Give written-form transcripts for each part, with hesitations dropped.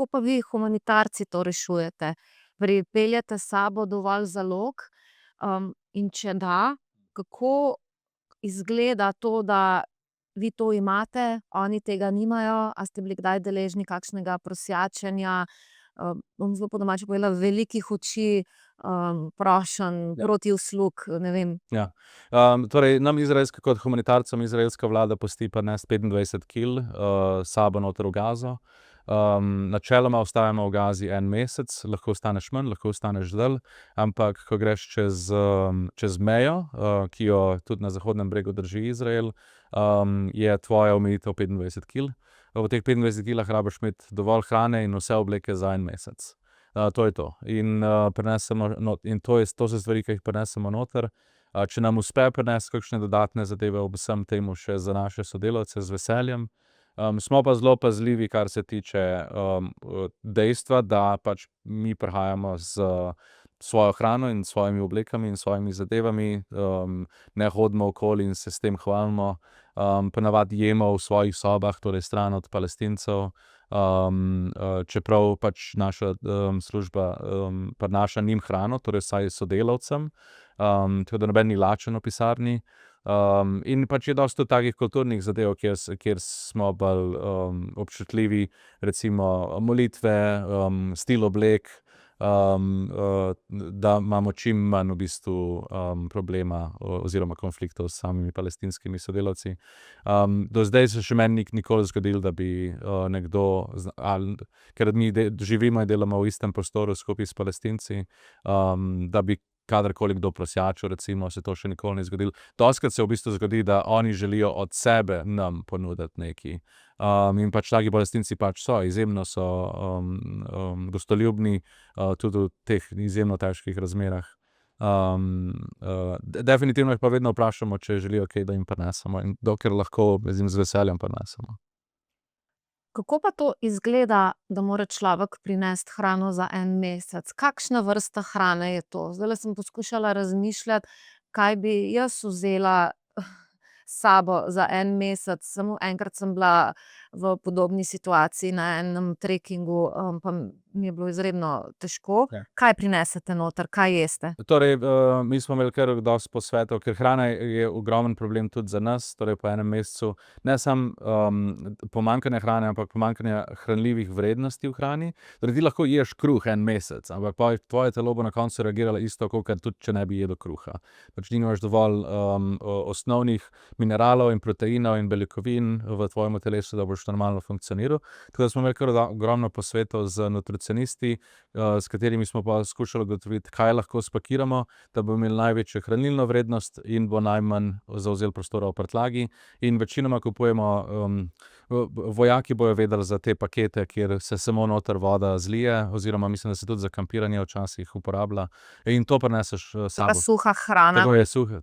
kako pa vi, humanitarci, to rešujete? Pripeljete s sabo dovolj zalog? In če da, kako izgleda to, da vi to imate, oni tega nimajo? A ste bili kdaj deležni kakšnega prosjačenja, bom zelo po domače povedala, velikih oči, prošenj, protiuslug, ne vem? Ja. Torej nam kot humanitarcem izraelska vlada pusti prinesti 25 kil, s sabo noter v Gazo. Načeloma ostajamo v Gazi en mesec, lahko ostaneš manj, lahko ostaneš dlje, ampak ko greš čez mejo, ki jo tudi na Zahodnem bregu drži Izrael, je tvoja omejitev 25 kil. V teh 25 kilah rabiš imeti dovolj hrane in vse obleke za en mesec. To je to. In to so stvari, ki jih prinesemo noter. Če nam uspe prinesti kakšne dodatne zadeve ob vsem temu še za naše sodelavce, z veseljem. Smo pa zelo pazljivi, kar se tiče dejstva, da pač mi prihajamo s svojo hrano in svojimi oblekami in svojimi zadevami, ne hodimo okoli in se s tem hvalimo. Ponavadi jemo v svojih sobah, torej stran od Palestincev. Čeprav pač naša služba prinaša njim hrano, torej vsaj sodelavcem, tako da noben ni lačen v pisarni. In pač je dosti takih kulturnih zadev, kjer smo bolj občutljivi, recimo molitve, stil oblek, da imamo čim manj v bistvu problema oziroma konfliktov s samimi palestinskimi sodelavci. Do zdaj se še meni nikoli zgodilo, da bi nekdo, ker mi živimo in delamo v istem prostoru skupaj s Palestinci, da bi kadarkoli kdo prosjačil, recimo, se to še nikoli ni zgodilo. Dostikrat se v bistvu zgodi, da oni želijo od sebe nam ponuditi nekaj. In pač taki Palestinci pač so, izjemno so gostoljubni, tudi v teh izjemno težkih razmerah. Definitivno jih pa vedno vprašamo, če želijo kaj, da jim prinesemo, in dokler lahko, jim z veseljem prinesemo. Kako pa to izgleda, da mora človek prinesti hrano za en mesec? Kakšna vrsta hrane je to? Zdajle sem poskušala razmišljati, kaj bi jaz vzela s sabo za en mesec. Samo enkrat sem bila v podobni situaciji na enem trekingu, pa mi je bilo izredno težko. Ja. Kaj prinesete noter? Kaj jeste? Torej, mi smo imeli kar dosti posvetov, ker hrana je ogromen problem tudi za nas, torej po enem mesecu. Ne samo pomanjkanje hrane, ampak pomanjkanje hranljivih vrednosti v hrani. Torej, ti lahko ješ kruh en mesec, ampak tvoje telo bo na koncu reagiralo isto, kakor tudi, če ne bi jedel kruha. Pač nimaš dovolj osnovnih mineralov in proteinov in beljakovin v tvojem telesu, da boš normalno funkcioniral. Tako da smo imeli kar ogromno posvetov z nutricionisti, s katerimi smo pa skušali ugotoviti, kaj lahko spakiramo, da bo imel največjo hranilno vrednost in bo najmanj zavzel prostora v prtljagi. In večinoma kupujemo, vojaki bojo vedeli za te pakete, kjer se samo noter voda zlije, oziroma mislim, da se tudi za kampiranje včasih uporablja. In to prineseš s sabo. Suha hrana.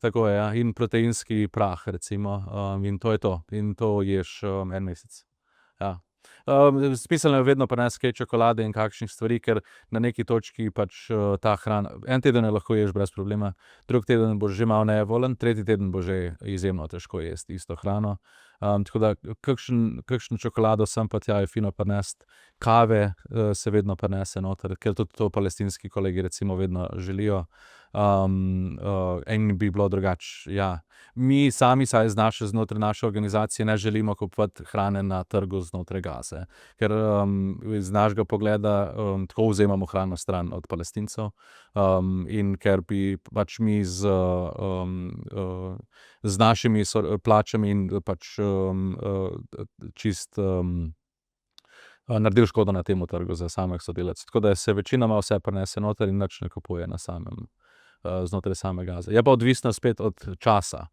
Tako je, ja. In proteinski prah, recimo. In to je to. In to ješ en mesec. Ja. Smiselno je vedno prinesti kaj čokolade in kakšnih stvari, ker na neki točki pač ta hrana, en teden jo lahko ješ brez problema, drug teden boš že malo nejevoljen, tretji teden bo že izjemno težko jesti isto hrano. Tako da kakšno čokolado sem pa tja je fino prinesti. Kave se vedno prinese noter, ker tudi to palestinski kolegi recimo vedno želijo. In bi bilo drugače, ja. Mi sami, znotraj naše organizacije ne želimo kupovati hrane na trgu znotraj Gaze, ker iz našega pogleda tako vzemamo hrano stran od Palestincev, in ker bi pač mi z našimi plačami in pač naredili škodo na tem trgu za samih sodelavcev. Tako da se večinoma vse prinese noter in nič ne kupuje na samem, znotraj same Gaze. Je pa odvisno spet od časa.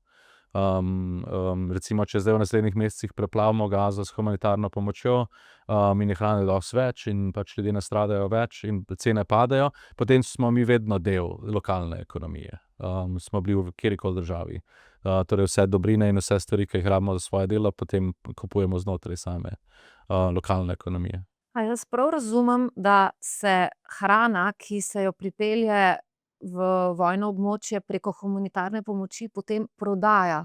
Recimo, če zdaj v naslednjih mesecih preplavimo Gazo s humanitarno pomočjo, in je hrane dosti več in pač ljudje nastradajo več in cene padajo, potem smo mi vedno del lokalne ekonomije. Smo bili v katerikoli državi. Torej vse dobrine in vse stvari, ki jih rabimo za svoje delo, potem kupujemo znotraj same lokalne ekonomije. A jaz prav razumem, da se hrana, ki se jo pripelje v vojno območje preko humanitarne pomoči, potem prodaja?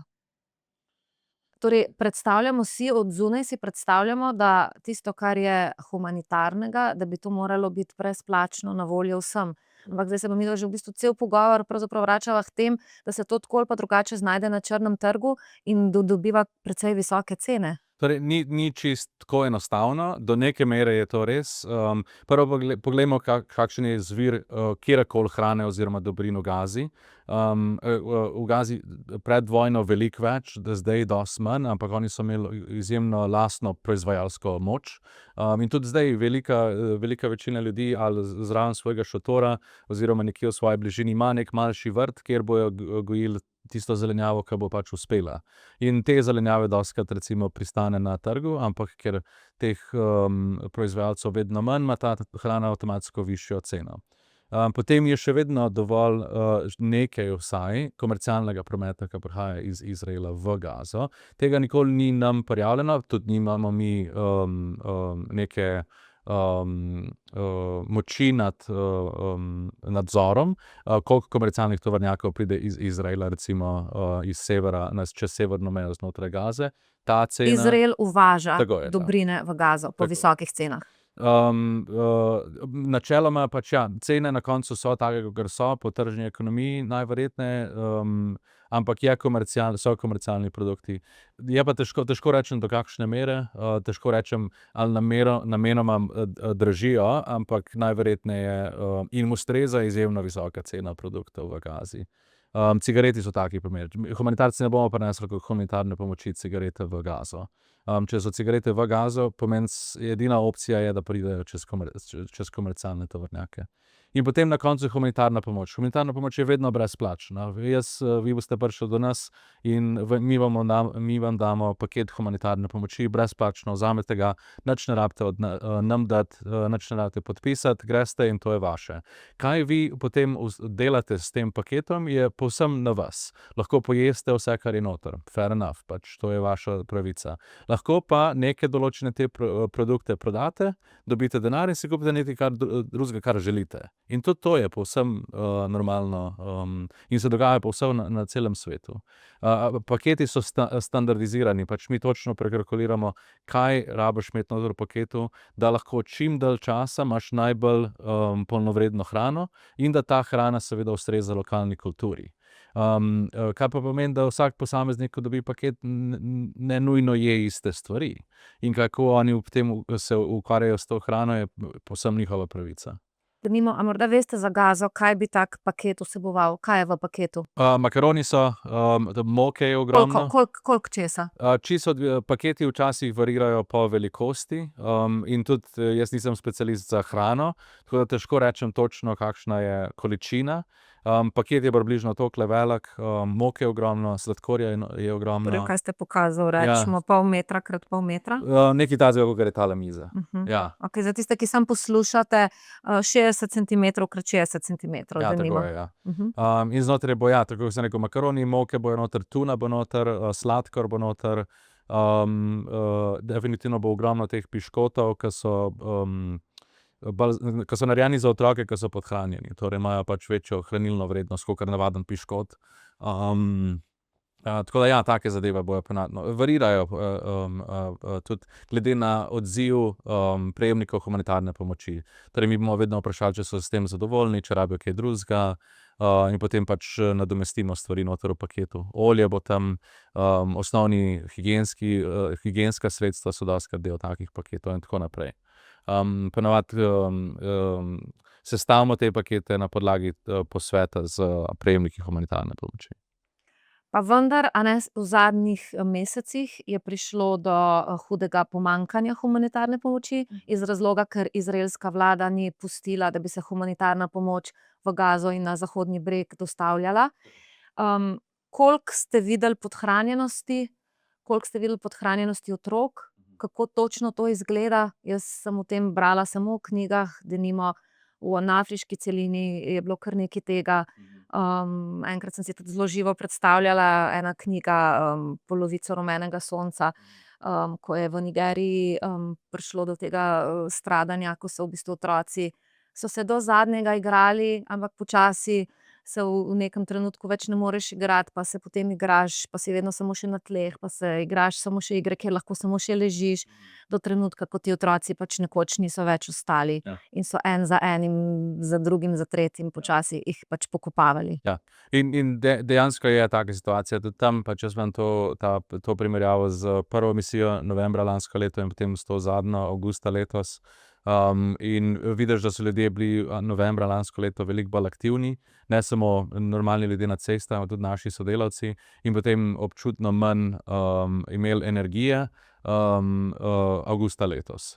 Torej, predstavljamo si, od zunaj si predstavljamo, da tisto, kar je humanitarnega, da bi to moralo biti brezplačno na voljo vsem. Ampak zdaj se pa midva že v bistvu cel pogovor pravzaprav vračava k tem, da se to tako ali pa drugače znajde na črnem trgu in dobiva precej visoke cene. Torej, ni čisto tako enostavno, do neke mere je to res. Prvo poglejmo, kakšen je izvir katerekoli hrane oziroma dobrin v Gazi. V Gazi pred vojno veliko več, zdaj dosti manj, ampak oni so imeli izjemno lastno proizvajalsko moč. In tudi zdaj velika večina ljudi ali zraven svojega šotora oziroma nekje v svoji bližini ima nek manjši vrt, kjer bojo gojili tisto zelenjavo, ki bo pač uspela. In te zelenjave dostikrat recimo pristane na trgu, ampak ker teh proizvajalcev vedno manj, ima ta hrana avtomatsko višjo ceno. Potem je še vedno dovolj nekaj vsaj komercialnega prometa, ki prihaja iz Izraela v Gazo. Tega nikoli ni nam prijavljeno, tudi nimamo mi neke moči nad nadzorom, koliko komercialnih tovornjakov pride iz Izraela, recimo iz severa, čez severno mejo znotraj Gaze. Ta cena... Izrael uvaža Tako je, dobrine v Gazo po Tako. visokih cenah. Načeloma pač ja, cene na koncu so take, kakor so, po tržni ekonomiji najverjetneje, ampak so komercialni produkti. Je pa težko rečem, do kakšne mere, težko rečem, ali namenoma držijo, ampak najverjetneje jim ustreza izjemno visoka cena produktov v Gazi. Cigareti so taki primer. Humanitarci ne bomo prinesli kot humanitarne pomoči cigarete v Gazo. Če so cigarete v Gazo, pomeni, edina opcija je, da pridejo čez komercialne tovornjake. In potem na koncu humanitarna pomoč. Humanitarna pomoč je vedno brezplačna. Vi boste prišli do nas in mi vam damo paket humanitarne pomoči brezplačno, vzamete ga, nič ne rabite nam dati, nič ne rabite podpisati, greste in to je vaše. Kaj vi potem delate s tem paketom, je povsem na vas. Lahko pojeste vse, kar je noter. Fair enough, pač to je vaša pravica. Lahko pa neke določene te produkte prodate, dobite denar in si kupite nekaj drugega, kar želite. In tudi to je povsem normalno in se dogaja povsem na celem svetu. Paketi so standardizirani, pač mi točno prekalkuliramo, kaj rabiš imeti noter v paketu, da lahko čim dalj časa imaš najbolj polnovredno hrano in da ta hrana seveda ustreza lokalni kulturi. Kar pa pomeni, da vsak posameznik, ko dobi paket, ne nujno je iste stvari. In kako oni potem se ukvarjajo s to hrano, je povsem njihova pravica. Denimo, a morda veste za Gazo, kaj bi tak paket vseboval? Kaj je v paketu? Makaroni so, moke je ogromno. Koliko česa? Paketi včasih variirajo po velikosti, in tudi jaz nisem specialist za hrano, tako da težko rečem točno, kakšna je količina. Paket je približno tolikole velik, moke je ogromno, sladkorja je ogromno. Torej, kaj ste pokazali, rečemo pol metra krat pol metra? Nekaj takega, kakor je tale miza. Ja. Okej, za tiste, ki samo poslušate, 60 centimetrov krat 60 centimetrov, Ja, denimo. tako je, ja. In znotraj bo, ja, tako kot sem rekel, makaroni, moke bojo noter, tuna bo noter, sladkor bo noter, definitivno bo ogromno teh piškotov, ki so narejeni za otroke, ki so podhranjeni, torej imajo pač večjo hranilno vrednost kakor navaden piškot. Tako da ja, take zadeve bojo ponavadno. Variirajo tudi glede na odziv prejemnikov humanitarne pomoči. Torej mi bomo vedno vprašali, če so s tem zadovoljni, če rabijo kaj drugega, in potem pač nadomestimo stvari noter v paketu. Olje bo tam, osnovni higienska sredstva so dostikrat del takih paketov in tako naprej. Ponavadi sestavimo te pakete na podlagi posveta z prejemniki humanitarne pomoči. Pa vendar, a ne, v zadnjih mesecih je prišlo do hudega pomanjkanja humanitarne pomoči iz razloga, ker izraelska vlada ni pustila, da bi se humanitarna pomoč v Gazo in na Zahodni breg dostavljala. Koliko ste videli podhranjenosti? Koliko ste videli podhranjenosti otrok? Kako točno to izgleda? Jaz sem o tem brala samo v knjigah, denimo na afriški celini je bilo kar nekaj tega. Enkrat sem si tudi zelo živo predstavljala ena knjiga Polovico rumenega sonca, ko je v Nigeriji prišlo do tega stradanja, ko so v bistvu otroci so se do zadnjega igrali, ampak počasi se v nekem trenutku več ne moreš igrati, pa se potem igraš, pa si vedno samo še na tleh, pa se igraš samo še igre, kjer lahko samo še ležiš, do trenutka, ko ti otroci pač nekoč niso več ostali Ja. in so en za enim, za drugim, za tretjim počasi jih pač pokopavali. Ja. In dejansko je taka situacija tudi tam, pač jaz imam to primerjavo z prvo misijo novembra lansko leto in potem s to zadnjo avgusta letos. In vidiš, da so ljudje bili novembra lansko leto veliko bolj aktivni, ne samo normalni ljudje na cestah, ampak tudi naši sodelavci, in potem občutno manj imeli energije avgusta letos.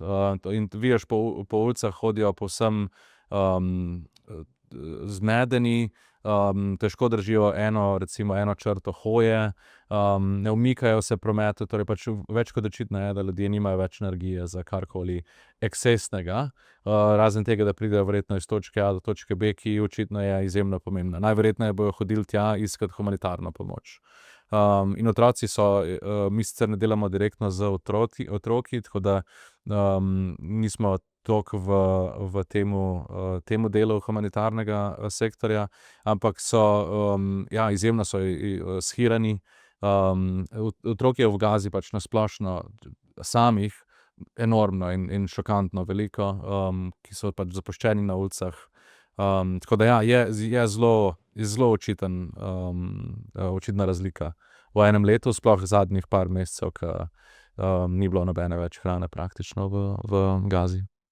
In vidiš, po ulicah hodijo povsem zmedeni, težko držijo recimo eno črto hoje, ne umikajo se prometu, torej pač več kot očitno je, da ljudje nimajo več energije za karkoli ekscesnega, razen tega, da pridejo verjetno iz točke A do točke B, ki očitno je izjemno pomembna. Najverjetneje bojo hodili tja iskat humanitarno pomoč. In otroci so, mi sicer ne delamo direktno z otroki, tako da nismo toliko v temu delu humanitarnega sektorja, ampak so, ja, izjemno so shirani. Otrok je v Gazi pač na splošno samih enormno in šokantno veliko, ki so pač zapuščeni na ulicah. Tako da ja, je zelo očitna razlika v enem letu, sploh zadnjih par mesecev, ke ni bilo nobene več hrane praktično v Gazi.